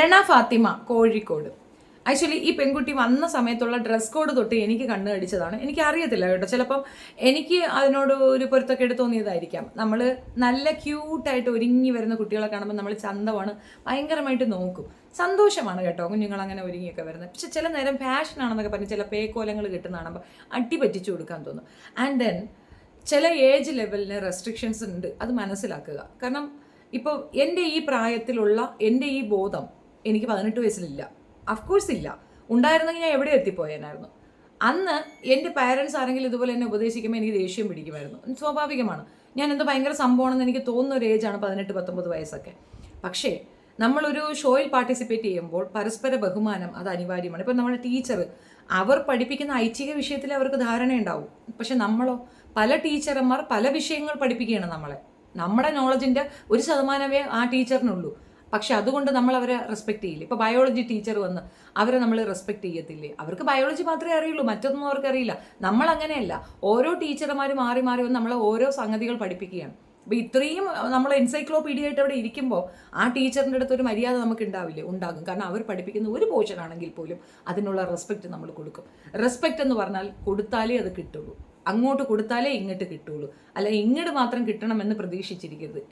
Rena Fathima, Kozhikode. Actually ഈ പെൺകുട്ടി വന്ന സമയത്തുള്ള ഡ്രസ് കോഡ് തൊട്ട് എനിക്ക് കണ്ണ് കടിച്ചതാണ്. എനിക്ക് അറിയത്തില്ല കേട്ടോ, ചിലപ്പം എനിക്ക് അതിനോട് ഒരു പൊരുത്തക്കേട് തോന്നിയതായിരിക്കാം. നമ്മൾ നല്ല ക്യൂട്ടായിട്ട് ഒരുങ്ങി വരുന്ന കുട്ടികളെ കാണുമ്പോൾ നമ്മൾ ചന്തമാണ്, ഭയങ്കരമായിട്ട് നോക്കും. സന്തോഷമാണ് കേട്ടോ കുഞ്ഞുങ്ങൾ അങ്ങനെ ഒരുങ്ങിയൊക്കെ വരുന്നത്. പക്ഷെ ചില നേരം ഫാഷനാണെന്നൊക്കെ പറഞ്ഞ് ചില പേക്കോലങ്ങൾ കിട്ടുന്ന കാണുമ്പോൾ അടി പറ്റിച്ചു കൊടുക്കാൻ തോന്നും. ആൻഡ് ദെൻ ചില ഏജ് ലെവലിന് റെസ്ട്രിക്ഷൻസ് ഉണ്ട്, അത് മനസ്സിലാക്കുക. കാരണം ഇപ്പോൾ എൻ്റെ ഈ പ്രായത്തിലുള്ള എൻ്റെ ഈ ബോധം എനിക്ക് 18 വയസ്സിലില്ല. അഫ്കോഴ്സ് ഇല്ല. ഉണ്ടായിരുന്നെങ്കിൽ ഞാൻ എവിടെ എത്തിപ്പോയേനായിരുന്നു. അന്ന് എൻ്റെ പാരൻസ് ആരെങ്കിലും ഇതുപോലെ എന്നെ ഉപദേശിക്കുമ്പോൾ എനിക്ക് ദേഷ്യം പിടിക്കുമായിരുന്നു. സ്വാഭാവികമാണ്. ഞാൻ എന്തോ ഭയങ്കര സംഭവമാണെന്ന് എനിക്ക് തോന്നുന്ന ഒരു ഏജാണ് 18-19 വയസ്സൊക്കെ. പക്ഷേ നമ്മളൊരു ഷോയിൽ പാർട്ടിസിപ്പേറ്റ് ചെയ്യുമ്പോൾ പരസ്പര ബഹുമാനം അത് അനിവാര്യമാണ്. ഇപ്പം നമ്മുടെ ടീച്ചർ അവർ പഠിപ്പിക്കുന്ന ഐച്ഛിക വിഷയത്തിൽ അവർക്ക് ധാരണയുണ്ടാവും. പക്ഷെ നമ്മളോ, പല ടീച്ചർമാർ പല വിഷയങ്ങൾ പഠിപ്പിക്കുകയാണ് നമ്മളെ. നമ്മുടെ നോളജിൻ്റെ 1% ആ ടീച്ചറിനുള്ളൂ. പക്ഷെ അതുകൊണ്ട് നമ്മൾ അവരെ റെസ്പെക്ട് ചെയ്യില്ലേ. ഇപ്പോൾ ബയോളജി ടീച്ചർ വന്ന് അവരെ നമ്മൾ റെസ്പെക്ട് ചെയ്യത്തില്ലേ? അവർക്ക് ബയോളജി മാത്രമേ അറിയുള്ളൂ, മറ്റൊന്നും അവർക്ക് അറിയില്ല. നമ്മൾ അങ്ങനെയല്ല. ഓരോ ടീച്ചർമാർ മാറി മാറി വന്ന് നമ്മളെ ഓരോ സംഗതികൾ പഠിപ്പിക്കുകയാണ്. അപ്പോൾ ഇത്രയും നമ്മൾ എൻസൈക്ലോപീഡിയ ആയിട്ട് അവിടെ ഇരിക്കുമ്പോൾ ആ ടീച്ചറിൻ്റെ അടുത്ത് ഒരു മര്യാദ നമുക്ക് ഉണ്ടാവില്ലേ? ഉണ്ടാകും. കാരണം അവർ പഠിപ്പിക്കുന്ന ഒരു പോർഷൻ ആണെങ്കിൽ പോലും അതിനുള്ള റെസ്പെക്റ്റ് നമ്മൾ കൊടുക്കും. റെസ്പെക്റ്റ് എന്ന് പറഞ്ഞാൽ കൊടുത്താലേ അത് കിട്ടുള്ളൂ. അങ്ങോട്ട് കൊടുത്താലേ ഇങ്ങോട്ട് കിട്ടുള്ളൂ. അല്ല ഇങ്ങോട്ട് മാത്രം കിട്ടണമെന്ന് പ്രതീക്ഷിച്ചിരിക്കരുത്.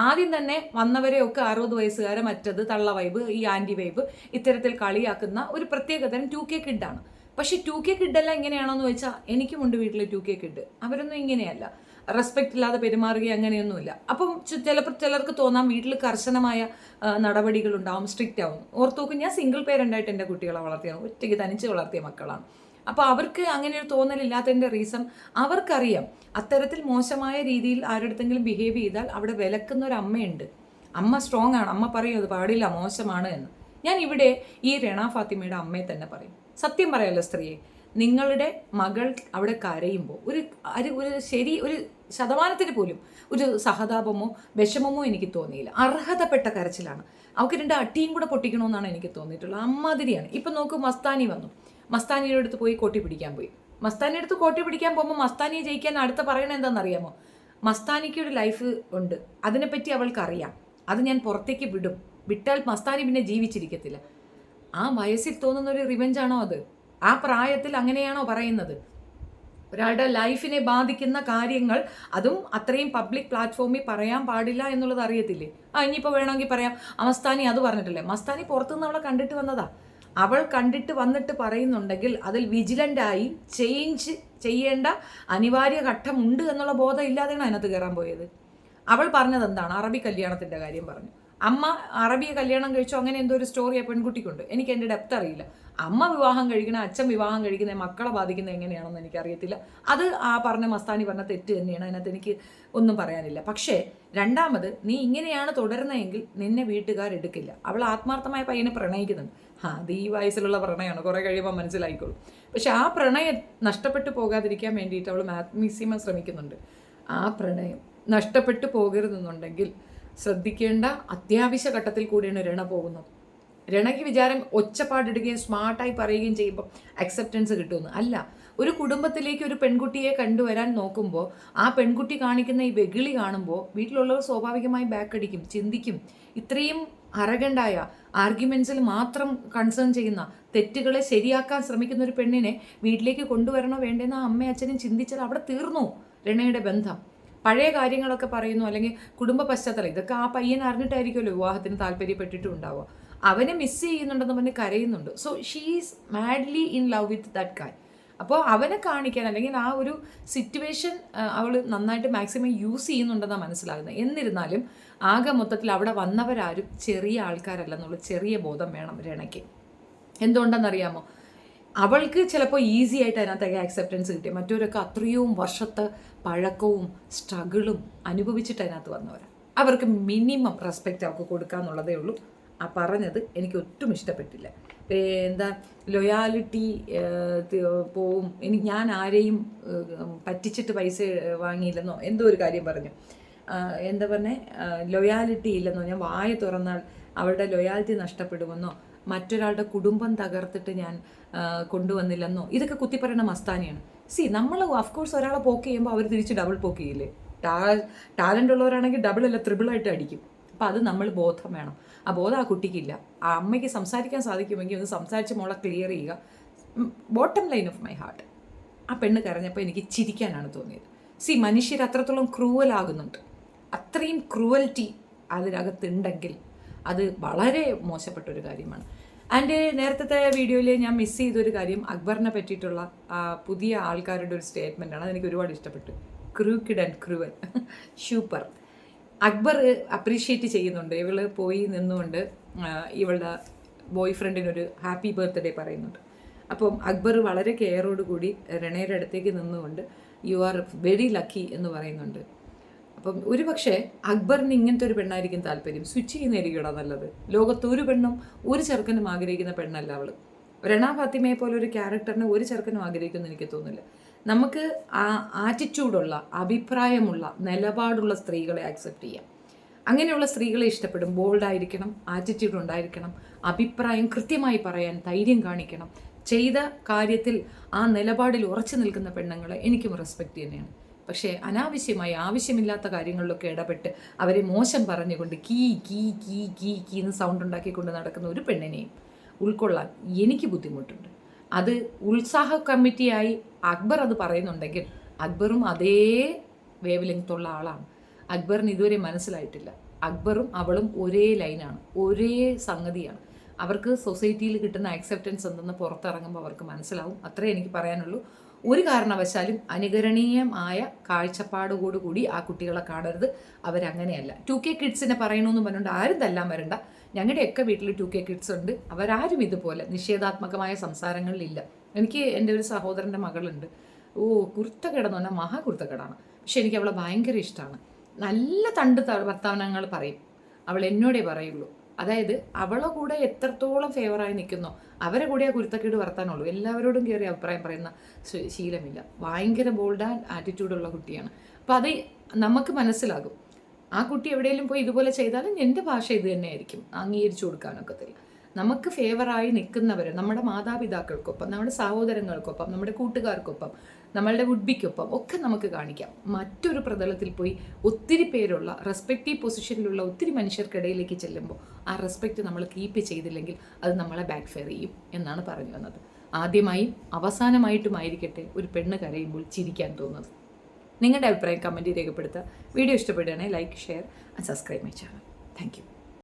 ആദ്യം തന്നെ വന്നവരെയൊക്കെ 60 വയസ്സുകാരെ മറ്റത് തള്ള വൈബ്, ഈ ആൻറ്റി വൈബ് ഇത്തരത്തിൽ കളിയാക്കുന്ന ഒരു പ്രത്യേകതരം 2K കിഡാണ്. പക്ഷേ 2K കിഡെല്ലാം ഇങ്ങനെയാണോന്ന് ചോദിച്ചാൽ എനിക്കുമുണ്ട് വീട്ടിൽ 2K കിഡ്. അവരൊന്നും ഇങ്ങനെയല്ല, റെസ്പെക്റ്റ് ഇല്ലാതെ പെരുമാറുകയും അങ്ങനെയൊന്നുമില്ല. അപ്പം ചിലർക്ക് തോന്നാം വീട്ടിൽ കർശനമായ നടപടികളുണ്ടാവും, സ്ട്രിക്റ്റ് ആവും. ഓർത്ത് നോക്കും, ഞാൻ സിംഗിൾ പേരൻ്റായിട്ട് എൻ്റെ കുട്ടികളെ വളർത്തിയാണ്, ഒറ്റയ്ക്ക് തനിച്ച് വളർത്തിയ മക്കളാണ്. അപ്പോൾ അവർക്ക് അങ്ങനെ ഒരു തോന്നലില്ലാത്തതിൻ്റെ റീസൺ അവർക്കറിയാം അത്തരത്തിൽ മോശമായ രീതിയിൽ ആരുടെടുത്തെങ്കിലും ബിഹേവ് ചെയ്താൽ അവിടെ വിലക്കുന്ന ഒരു അമ്മയുണ്ട്. അമ്മ സ്ട്രോങ് ആണ്. അമ്മ പറയും അത് പാടില്ല, മോശമാണ് എന്ന്. ഞാൻ ഇവിടെ ഈ റെന ഫാത്തിമയുടെ അമ്മയെ തന്നെ പറയും. സത്യം പറയാമല്ലോ സ്ത്രീയെ, നിങ്ങളുടെ മകൾ അവിടെ കരയുമ്പോൾ ഒരു 1% പോലും ഒരു സഹതാപമോ വിഷമമോ എനിക്ക് തോന്നിയില്ല. അർഹതപ്പെട്ട കരച്ചിലാണ്. അവർക്ക് 2 അടിയും കൂടെ പൊട്ടിക്കണമെന്നാണ് എനിക്ക് തോന്നിയിട്ടുള്ളത്. അമ്മാതിരിയാണ്. ഇപ്പം നോക്കൂ, മസ്താനി വന്നു. മസ്താനിയുടെ അടുത്ത് പോയി കോട്ടി പിടിക്കാൻ പോയി. മസ്താനിയുടെ അടുത്ത് കോട്ടി പിടിക്കാൻ പോകുമ്പോൾ മസ്താനിയെ ജയിക്കാൻ അടുത്ത പറയണത് എന്താണെന്നറിയാമോ? മസ്താനിക്ക് ഒരു ലൈഫ് ഉണ്ട്, അതിനെപ്പറ്റി അവൾക്കറിയാം. അത് ഞാൻ പുറത്തേക്ക് വിട്ടാൽ മസ്താനി പിന്നെ ജീവിച്ചിരിക്കത്തില്ല. ആ വയസ്സിൽ തോന്നുന്ന ഒരു റിവെഞ്ചാണോ അത്? ആ പ്രായത്തിൽ അങ്ങനെയാണോ പറയുന്നത്? ഒരാളുടെ ലൈഫിനെ ബാധിക്കുന്ന കാര്യങ്ങൾ, അതും അത്രയും പബ്ലിക് പ്ലാറ്റ്ഫോമിൽ പറയാൻ പാടില്ല എന്നുള്ളത് അറിയത്തില്ലേ? ഇനിയിപ്പോൾ വേണമെങ്കിൽ പറയാം, മസ്താനി അത് പറഞ്ഞിട്ടില്ലേ? മസ്താനി പുറത്തുനിന്ന് അവളെ കണ്ടിട്ട് വന്നതാ. അവൾ കണ്ടിട്ട് വന്നിട്ട് പറയുന്നുണ്ടെങ്കിൽ അതിൽ വിജിലൻ്റായി ചേഞ്ച് ചെയ്യേണ്ട അനിവാര്യ ഘട്ടമുണ്ട് എന്നുള്ള ബോധം ഇല്ലാതെയാണ് അതിനകത്ത് കയറാൻ പോയത്. അവൾ പറഞ്ഞത് എന്താണ്? അറബി കല്യാണത്തിൻ്റെ കാര്യം പറഞ്ഞു. അമ്മ അറബിയെ കല്യാണം കഴിച്ചോ അങ്ങനെ എന്തോ ഒരു സ്റ്റോറി ആ പെൺകുട്ടിക്കുണ്ട്. എനിക്ക് എൻ്റെ ഡെപ്ത് അറിയില്ല. അമ്മ വിവാഹം കഴിക്കണ, അച്ഛൻ വിവാഹം കഴിക്കുന്ന, മക്കളെ ബാധിക്കുന്നത് എങ്ങനെയാണെന്ന് എനിക്കറിയത്തില്ല. അത് ആ പറഞ്ഞ മസ്താനി പറഞ്ഞ തെറ്റ് തന്നെയാണ്. അതിനകത്ത് എനിക്ക് ഒന്നും പറയാനില്ല. പക്ഷേ രണ്ടാമത്, നീ ഇങ്ങനെയാണ് തുടരുന്നതെങ്കിൽ നിന്നെ വീട്ടുകാരെടുക്കില്ല. അവൾ ആത്മാർത്ഥമായ പയ്യനെ പ്രണയിക്കുന്നുണ്ട്. അത് ഈ വയസ്സിലുള്ള പ്രണയമാണ്, കുറേ കഴിയുമ്പോൾ മനസ്സിലായിക്കോളും. പക്ഷെ ആ പ്രണയം നഷ്ടപ്പെട്ടു പോകാതിരിക്കാൻ വേണ്ടിയിട്ട് അവൾ മാക്സിമം ശ്രമിക്കുന്നുണ്ട്. ആ പ്രണയം നഷ്ടപ്പെട്ടു പോകരുതെന്നുണ്ടെങ്കിൽ ശ്രദ്ധിക്കേണ്ട അത്യാവശ്യ ഘട്ടത്തിൽ കൂടിയാണ് രണ പോകുന്നത്. രണയ്ക്ക് വിചാരം ഒച്ചപ്പാടിടുകയും സ്മാർട്ടായി പറയുകയും ചെയ്യുമ്പോൾ അക്സെപ്റ്റൻസ് കിട്ടുമെന്ന്. അല്ല, ഒരു കുടുംബത്തിലേക്ക് ഒരു പെൺകുട്ടിയെ കണ്ടുവരാൻ നോക്കുമ്പോൾ ആ പെൺകുട്ടി കാണിക്കുന്ന ഈ വെകിളി കാണുമ്പോൾ വീട്ടിലുള്ളവർ സ്വാഭാവികമായി ബാക്കടിക്കും, ചിന്തിക്കും. ഇത്രയും അറഗണ്ടായ ആർഗ്യുമെൻറ്റ്സിൽ മാത്രം കൺസേൺ ചെയ്യുന്ന, തെറ്റുകളെ ശരിയാക്കാൻ ശ്രമിക്കുന്ന ഒരു പെണ്ണിനെ വീട്ടിലേക്ക് കൊണ്ടുവരണോ വേണ്ടെന്ന് ആ അമ്മയും അച്ഛനും ചിന്തിച്ചാൽ അവിടെ തീർന്നു രണയുടെ ബന്ധം. പഴയ കാര്യങ്ങളൊക്കെ പറയുന്നു, അല്ലെങ്കിൽ കുടുംബ പശ്ചാത്തലം, ഇതൊക്കെ ആ പയ്യൻ അറിഞ്ഞിട്ടായിരിക്കുമല്ലോ വിവാഹത്തിന് താല്പര്യപ്പെട്ടിട്ടും ഉണ്ടാവുക. അവനെ മിസ് ചെയ്യുന്നുണ്ടെന്ന് പറഞ്ഞ് കരയുന്നുണ്ട്. So she is madly in love with that guy. അപ്പോൾ അവനെ കാണിക്കാൻ, അല്ലെങ്കിൽ ആ ഒരു സിറ്റുവേഷൻ അവൾ നന്നായിട്ട് മാക്സിമം യൂസ് ചെയ്യുന്നുണ്ടെന്നാണ് മനസ്സിലാകുന്നത്. എന്നിരുന്നാലും ആകെ മൊത്തത്തിൽ അവിടെ വന്നവരാരും ചെറിയ ആൾക്കാരല്ലെന്നുള്ള ചെറിയ ബോധം വേണം രണയ്ക്ക്. എന്തുകൊണ്ടെന്നറിയാമോ? അവൾക്ക് ചിലപ്പോൾ ഈസി ആയിട്ട് അതിനകത്തേക്ക് ആക്സെപ്റ്റൻസ് കിട്ടി. മറ്റവരൊക്കെ അത്രയും വർഷത്തെ പഴക്കവും സ്ട്രഗിളും അനുഭവിച്ചിട്ട് അതിനകത്ത് വന്നവരാണ്. അവർക്ക് മിനിമം റെസ്പെക്റ്റ് അവർക്ക് കൊടുക്കാമെന്നുള്ളതേ ഉള്ളൂ. ആ പറഞ്ഞത് എനിക്ക് ഒട്ടും ഇഷ്ടപ്പെട്ടില്ല. എന്താ ലൊയാലിറ്റി പോവും, ഞാൻ ആരെയും പറ്റിച്ചിട്ട് പൈസ വാങ്ങിയില്ലെന്നോ എന്തോ ഒരു കാര്യം പറഞ്ഞു. എന്താ പറഞ്ഞേ, ലൊയാലിറ്റി ഇല്ലെന്നോ, ഞാൻ വായ തുറന്നാൽ അവളുടെ ലൊയാലിറ്റി നഷ്ടപ്പെടുമെന്നോ, മറ്റൊരാളുടെ കുടുംബം തകർത്തിട്ട് ഞാൻ കൊണ്ടുവന്നില്ലെന്നോ, ഇതൊക്കെ കുത്തിപ്പറയണ മസ്താനിയാണ്. നമ്മൾ ഓഫ്കോഴ്സ് ഒരാളെ പോക്ക് ചെയ്യുമ്പോൾ അവർ തിരിച്ച് ഡബിൾ പോക്ക് ചെയ്യില്ലേ? ടാലൻ്റ് ഉള്ളവരാണെങ്കിൽ ഡബിൾ അല്ല 3 അടിക്കും. അപ്പോൾ അത് നമ്മൾ ബോധം വേണം. ആ ബോധം ആ കുട്ടിക്കില്ല. ആ അമ്മയ്ക്ക് സംസാരിക്കാൻ സാധിക്കുമെങ്കിൽ ഒന്ന് സംസാരിച്ച് മോളെ ക്ലിയർ ചെയ്യുക. Bottom line of my heart, ആ പെണ്ണ് കരഞ്ഞപ്പോൾ എനിക്ക് ചിരിക്കാനാണ് തോന്നിയത്. മനുഷ്യർ അത്രത്തോളം ക്രൂവലാകുന്നുണ്ട്. അത്രയും ക്രൂവൽറ്റി അതിനകത്തുണ്ടെങ്കിൽ അത് വളരെ മോശപ്പെട്ടൊരു കാര്യമാണ്. ആൻഡ് നേരത്തെ വീഡിയോയിൽ ഞാൻ മിസ് ചെയ്തൊരു കാര്യം, അക്ബറിനെ പറ്റിയിട്ടുള്ള പുതിയ ആൾക്കാരുടെ ഒരു സ്റ്റേറ്റ്മെൻറ്റാണ്. അതെനിക്ക് ഒരുപാട് ഇഷ്ടപ്പെട്ടു. Crooked and cruel. Super. Akbar appreciate ചെയ്യുന്നുണ്ട്. ഇവൾ പോയി നിന്നുകൊണ്ട് ഇവളുടെ ബോയ് ഫ്രണ്ടിനൊരു ഹാപ്പി ബർത്ത്ഡേ പറയുന്നുണ്ട്. അപ്പം അക്ബർ വളരെ കെയറോടുകൂടി രണയുടെ അടുത്തേക്ക് നിന്നുകൊണ്ട് യു ആർ വെരി ലക്കി എന്ന് പറയുന്നുണ്ട്. അപ്പം ഒരു പക്ഷേ അക്ബറിന് ഇങ്ങനത്തെ ഒരു പെണ്ണായിരിക്കും താല്പര്യം. സ്വിച്ച് ചെയ്യുന്നതായിരിക്കും നല്ലത്. ലോകത്തൊരു പെണ്ണും ഒരു ചെറുക്കനും ആഗ്രഹിക്കുന്ന പെണ്ണല്ല അവൾ. രണ ഫാത്തിമയെ പോലെ ഒരു ക്യാരക്ടറിനെ ഒരു ചെറുക്കനും ആഗ്രഹിക്കുമെന്ന് എനിക്ക് തോന്നുന്നില്ല. നമുക്ക് ആ ആറ്റിറ്റ്യൂഡുള്ള, അഭിപ്രായമുള്ള, നിലപാടുള്ള സ്ത്രീകളെ ആക്സെപ്റ്റ് ചെയ്യാം. അങ്ങനെയുള്ള സ്ത്രീകളെ ഇഷ്ടപ്പെടും. ബോൾഡായിരിക്കണം, ആറ്റിറ്റ്യൂഡ് ഉണ്ടായിരിക്കണം, അഭിപ്രായം കൃത്യമായി പറയാൻ ധൈര്യം കാണിക്കണം. ചെയ്ത കാര്യത്തിൽ ആ നിലപാടിൽ ഉറച്ചു നിൽക്കുന്ന പെണ്ണുങ്ങളെ എനിക്കും റെസ്പെക്റ്റ് തന്നെയാണ്. പക്ഷേ അനാവശ്യമായി ആവശ്യമില്ലാത്ത കാര്യങ്ങളിലൊക്കെ ഇടപെട്ട് അവരെ മോശം പറഞ്ഞുകൊണ്ട് കീ കീ കീ കീ കീ എന്ന് സൗണ്ട് ഉണ്ടാക്കിക്കൊണ്ട് നടക്കുന്ന ഒരു പെണ്ണിനെയും ഉൾക്കൊള്ളാൻ എനിക്ക് ബുദ്ധിമുട്ടുണ്ട്. അത് ഉത്സാഹ കമ്മിറ്റിയായി അക്ബർ അത് പറയുന്നുണ്ടെങ്കിൽ അക്ബറും അതേ വേവ് ലെങ്ത്തുള്ള ആളാണ്. അക്ബറിന് ഇതുവരെ മനസ്സിലായിട്ടില്ല. അക്ബറും അവളും ഒരേ ലൈനാണ്, ഒരേ സംഗതിയാണ്. അവർക്ക് സൊസൈറ്റിയിൽ കിട്ടുന്ന അക്സെപ്റ്റൻസ് എന്തെന്ന് പുറത്തിറങ്ങുമ്പോൾ അവർക്ക് മനസ്സിലാവും. അത്രേ എനിക്ക് പറയാനുള്ളൂ. ഒരു കാരണവശാലും അനുകരണീയമായ കാഴ്ചപ്പാടോടുകൂടി ആ കുട്ടികളെ കാണരുത്. അവരങ്ങനെയല്ല. 2K കിഡ്സിനെ പറയണമെന്ന് പറഞ്ഞുകൊണ്ട് ആരും തല്ലാൻ വരണ്ട. ഞങ്ങളുടെയൊക്കെ വീട്ടിൽ 2K കിഡ്സ് ഉണ്ട്. അവരാരും ഇതുപോലെ നിഷേധാത്മകമായ സംസാരങ്ങളിലില്ല. എനിക്ക് എൻ്റെ ഒരു സഹോദരൻ്റെ മകളുണ്ട്. കുരുത്തക്കേടെന്ന് പറഞ്ഞാൽ മഹാകുരുത്തക്കേടാണ്. പക്ഷെ എനിക്ക് അവളെ ഭയങ്കര ഇഷ്ടമാണ്. നല്ല വർത്തമാനങ്ങൾ പറയും. അവൾ എന്നോടേ പറയുള്ളൂ. അതായത് അവളെ കൂടെ എത്രത്തോളം ഫേവറായി നിൽക്കുന്നോ അവരെ കൂടെ ആ കുരുത്തക്കേട് വർത്താനുള്ളൂ. എല്ലാവരോടും കയറി അഭിപ്രായം പറയുന്ന ശീലമില്ല. ഭയങ്കര ബോൾഡ് ആൻഡ് ആറ്റിറ്റ്യൂഡുള്ള കുട്ടിയാണ്. അപ്പം അത് നമുക്ക് മനസ്സിലാകും. ആ കുട്ടി എവിടെയെങ്കിലും പോയി ഇതുപോലെ ചെയ്താലും എൻ്റെ ഭാഷ ഇത് തന്നെയായിരിക്കും, അംഗീകരിച്ചു കൊടുക്കാനൊക്കത്തില്ല. നമുക്ക് ഫേവറായി നിൽക്കുന്നവർ നമ്മുടെ മാതാപിതാക്കൾക്കൊപ്പം, നമ്മുടെ സഹോദരങ്ങൾക്കൊപ്പം, നമ്മുടെ കൂട്ടുകാർക്കൊപ്പം, നമ്മളുടെ വുഡ്ബിക്കൊപ്പം ഒക്കെ നമുക്ക് കാണിക്കാം. മറ്റൊരു പ്രതലത്തിൽ പോയി ഒത്തിരി പേരുള്ള റെസ്പെക്റ്റീവ് പൊസിഷനിലുള്ള ഒത്തിരി മനുഷ്യർക്കിടയിലേക്ക് ചെല്ലുമ്പോൾ ആ റെസ്പെക്റ്റ് നമ്മൾ കീപ്പ് ചെയ്തില്ലെങ്കിൽ അത് നമ്മളെ ബാക്ക് ഫെയർ ചെയ്യും എന്നാണ് പറഞ്ഞു വന്നത്. ആദ്യമായും അവസാനമായിട്ടുമായിരിക്കട്ടെ ഒരു പെണ്ണ് കരയുമ്പോൾ ചിരിക്കാൻ തോന്നുന്നത്. നിങ്ങളുടെ അഭിപ്രായം കമൻറ്റിൽ രേഖപ്പെടുത്തുക. വീഡിയോ ഇഷ്ടപ്പെടുകയാണെങ്കിൽ like, share and subscribe my channel. Thank you.